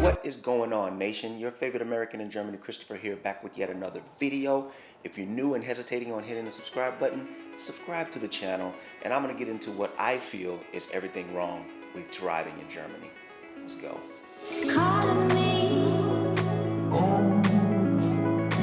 What is going on, nation? Your favorite American in Germany, Christopher here, back with yet another video. If you're new and hesitating on hitting the subscribe button, subscribe to the channel, and I'm going to get into what I feel is everything wrong with driving in Germany. Let's go. It's calling me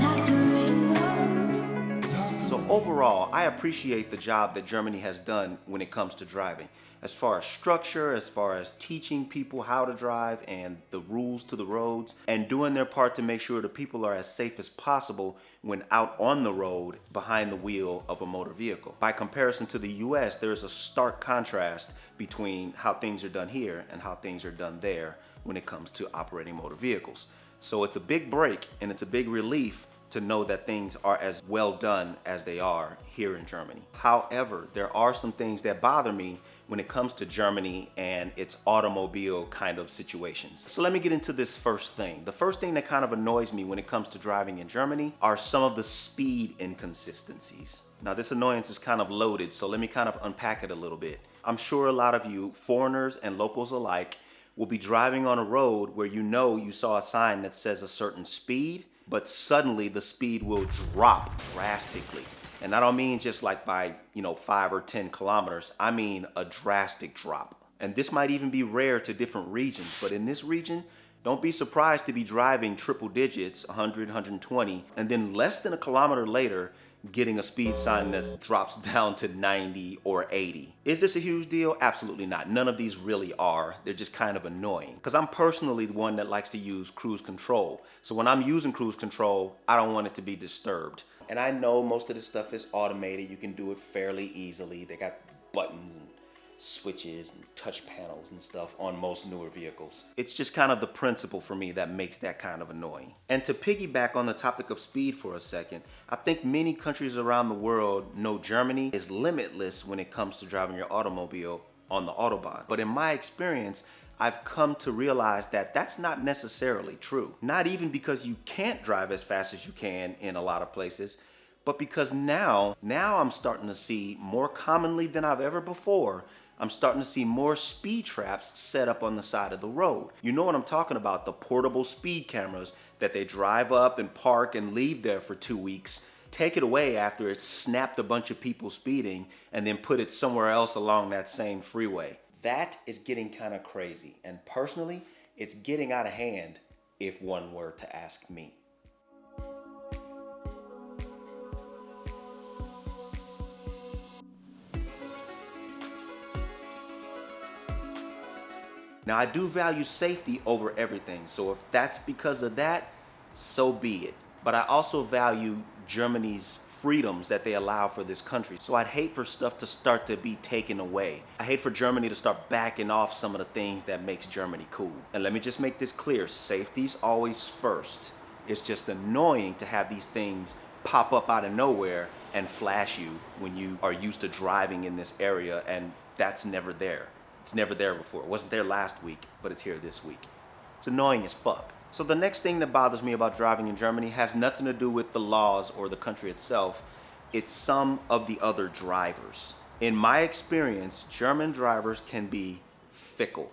like the rainbow. So overall, I appreciate the job that Germany has done when it comes to driving. As far as structure, as far as teaching people how to drive and the rules to the roads, and doing their part to make sure the people are as safe as possible when out on the road behind the wheel of a motor vehicle. By comparison to the US, there's a stark contrast between how things are done here and how things are done there when it comes to operating motor vehicles. So it's a big break and it's a big relief to know that things are as well done as they are here in Germany. However, there are some things that bother me when it comes to Germany and its automobile kind of situations. So let me get into this first thing. The first thing that kind of annoys me when it comes to driving in Germany are some of the speed inconsistencies. Now this annoyance is kind of loaded, so let me kind of unpack it a little bit. I'm sure a lot of you foreigners and locals alike will be driving on a road where you saw a sign that says a certain speed, but suddenly the speed will drop drastically. And I don't mean just like by, 5 or 10 kilometers. I mean a drastic drop. And this might even be rare to different regions, but in this region, don't be surprised to be driving triple digits, 100, 120, and then less than a kilometer later, getting a speed sign that drops down to 90 or 80. Is this a huge deal? Absolutely not. None of these really are. They're just kind of annoying. Because I'm personally the one that likes to use cruise control. So when I'm using cruise control, I don't want it to be disturbed. And I know most of this stuff is automated. You can do it fairly easily. They got buttons and switches and touch panels and stuff on most newer vehicles. It's just kind of the principle for me that makes that kind of annoying. And to piggyback on the topic of speed for a second, I think many countries around the world know Germany is limitless when it comes to driving your automobile on the Autobahn. But in my experience, I've come to realize that that's not necessarily true. Not even because you can't drive as fast as you can in a lot of places, but because now I'm starting to see more commonly than I've ever before, I'm starting to see more speed traps set up on the side of the road. You know what I'm talking about, the portable speed cameras that they drive up and park and leave there for 2 weeks, take it away after it's snapped a bunch of people speeding, and then put it somewhere else along that same freeway. That is getting kind of crazy, and personally, it's getting out of hand if one were to ask me. Now, I do value safety over everything, so if that's because of that, so be it. But I also value Germany's freedoms that they allow for this country. So I'd hate for stuff to start to be taken away. I hate for Germany to start backing off some of the things that makes Germany cool. And let me just make this clear, safety's always first. It's just annoying to have these things pop up out of nowhere and flash you when you are used to driving in this area, and that's never there. It's never there before. It wasn't there last week, but it's here this week. It's annoying as fuck. So the next thing that bothers me about driving in Germany has nothing to do with the laws or the country itself. It's some of the other drivers. In my experience, German drivers can be fickle.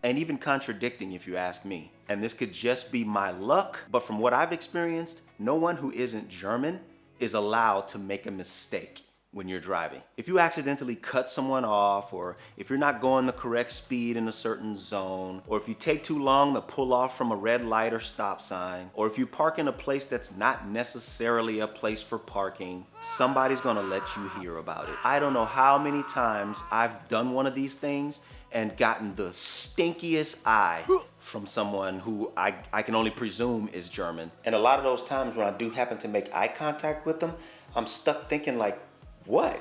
And even contradicting, if you ask me. And this could just be my luck, but from what I've experienced, no one who isn't German is allowed to make a mistake when you're driving. If you accidentally cut someone off, or if you're not going the correct speed in a certain zone, or if you take too long to pull off from a red light or stop sign, or if you park in a place that's not necessarily a place for parking, somebody's gonna let you hear about it. I don't know how many times I've done one of these things and gotten the stinkiest eye from someone who I can only presume is German. And a lot of those times when I do happen to make eye contact with them, I'm stuck thinking like, what?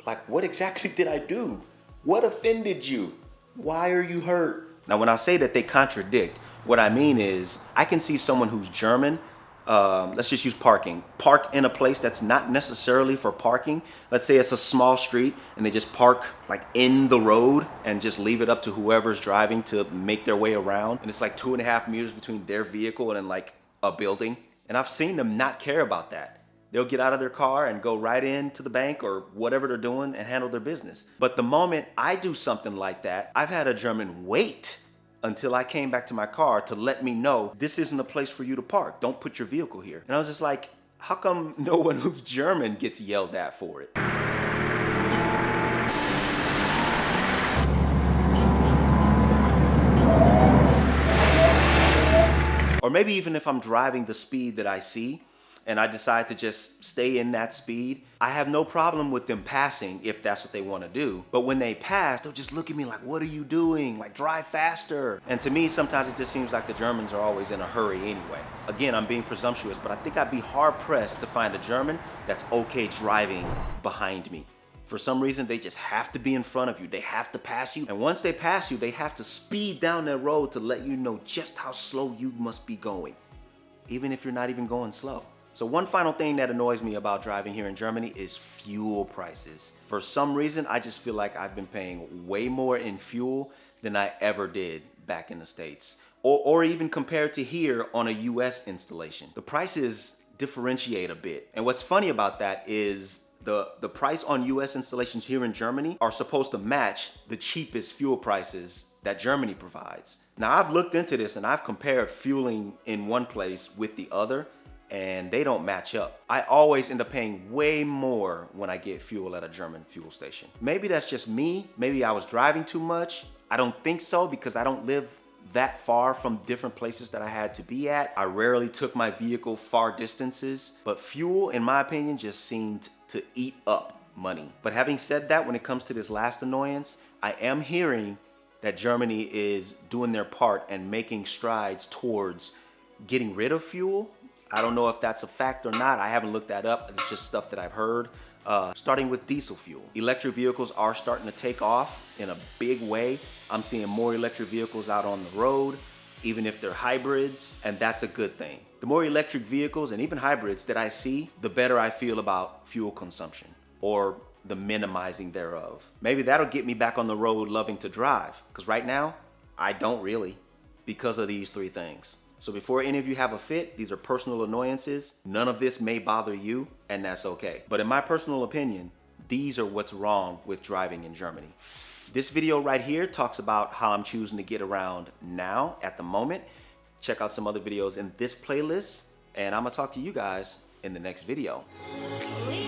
Like, what exactly did I do? What offended you? Why are you hurt? Now, when I say that they contradict, what I mean is I can see someone who's German, let's just use parking. Park in a place that's not necessarily for parking. Let's say it's a small street and they just park like in the road and just leave it up to whoever's driving to make their way around. And it's like 2.5 meters between their vehicle and like a building. And I've seen them not care about that. They'll get out of their car and go right into the bank or whatever they're doing and handle their business. But the moment I do something like that, I've had a German wait until I came back to my car to let me know this isn't a place for you to park. Don't put your vehicle here. And I was just like, how come no one who's German gets yelled at for it? Or maybe even if I'm driving the speed that I see and I decide to just stay in that speed, I have no problem with them passing if that's what they want to do. But when they pass, they'll just look at me like, what are you doing? Like, drive faster. And to me, sometimes it just seems like the Germans are always in a hurry anyway. Again, I'm being presumptuous, but I think I'd be hard pressed to find a German that's okay driving behind me. For some reason, they just have to be in front of you. They have to pass you. And once they pass you, they have to speed down their road to let you know just how slow you must be going, even if you're not even going slow. So one final thing that annoys me about driving here in Germany is fuel prices. For some reason, I just feel like I've been paying way more in fuel than I ever did back in the States, or even compared to here on a US installation. The prices differentiate a bit. And what's funny about that is the price on US installations here in Germany are supposed to match the cheapest fuel prices that Germany provides. Now, I've looked into this and I've compared fueling in one place with the other, and they don't match up. I always end up paying way more when I get fuel at a German fuel station. Maybe that's just me. Maybe I was driving too much. I don't think so, because I don't live that far from different places that I had to be at. I rarely took my vehicle far distances, but fuel, in my opinion, just seemed to eat up money. But having said that, when it comes to this last annoyance, I am hearing that Germany is doing their part and making strides towards getting rid of fuel. I don't know if that's a fact or not. I haven't looked that up. It's just stuff that I've heard. Starting with diesel fuel. Electric vehicles are starting to take off in a big way. I'm seeing more electric vehicles out on the road, even if they're hybrids, and that's a good thing. The more electric vehicles and even hybrids that I see, the better I feel about fuel consumption, or the minimizing thereof. Maybe that'll get me back on the road loving to drive, because right now, I don't really, because of these three things. So before any of you have a fit, these are personal annoyances. None of this may bother you, and that's okay. But in my personal opinion, these are what's wrong with driving in Germany. This video right here talks about how I'm choosing to get around now at the moment. Check out some other videos in this playlist, and I'm gonna talk to you guys in the next video. We